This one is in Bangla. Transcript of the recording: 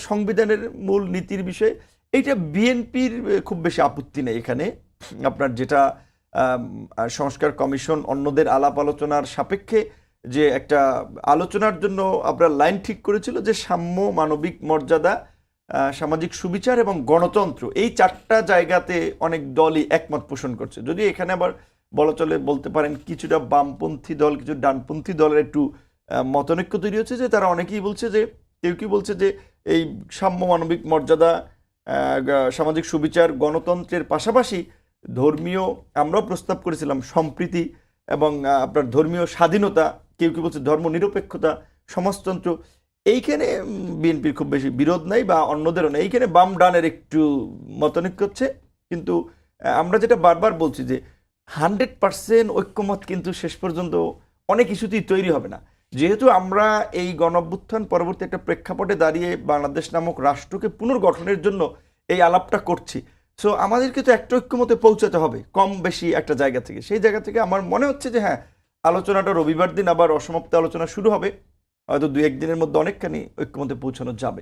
সংবিধানের মূল নীতির বিষয়ে এইটা বিএনপির খুব বেশি আপত্তি নেই এখানে। আপনার যেটা সংস্কার কমিশন অন্যদের আলাপ আলোচনার সাপেক্ষে যে একটা আলোচনার জন্য আপনার লাইন ঠিক করেছিল যে সাম্য, মানবিক মর্যাদা, সামাজিক সুবিচার এবং গণতন্ত্র, এই 4টা জায়গাতে অনেক দলই একমত পোষণ করছে। যদি এখানে আবার বলা চলে, বলতে পারেন কিছুটা বামপন্থী দল, কিছু ডানপন্থী দলের একটু মতনৈক্য তৈরি হচ্ছে, যে তারা অনেকেই বলছে যে, কেউ কি বলছে যে এই সাম্য, মানবিক মর্যাদা, সামাজিক সুবিচার, গণতন্ত্রের পাশাপাশি ধর্মীয়, আমরাও প্রস্তাব করেছিলাম সম্প্রীতি এবং আপনার ধর্মীয় স্বাধীনতা, কেউ কি বলছে ধর্ম নিরপেক্ষতা, সমাজতন্ত্র, এইখানে বিএনপির খুব বেশি বিরোধ নাই বা অন্যদেরও নেই। এইখানে বাম ডানের একটু মতনৈক্য হচ্ছে। কিন্তু আমরা যেটা বারবার বলছি যে 100% ঐক্যমত কিন্তু শেষ পর্যন্ত অনেক ইস্যুতেই তৈরি হবে না। যেহেতু আমরা এই গণঅভ্যুত্থান পরবর্তী একটা প্রেক্ষাপটে দাঁড়িয়ে বাংলাদেশ নামক রাষ্ট্রকে পুনর্গঠনের জন্য এই আলাপটা করছি, সো আমাদেরকে তো একটা ঐক্যমতে পৌঁছাতে হবে কম বেশি একটা জায়গা থেকে। সেই জায়গা থেকে আমার মনে হচ্ছে যে হ্যাঁ, আলোচনাটা রবিবার দিন আবার অসমাপ্ত আলোচনা শুরু হবে, হয়তো 2-1 দিনের মধ্যে অনেকখানি ঐক্যমতে পৌঁছানো যাবে।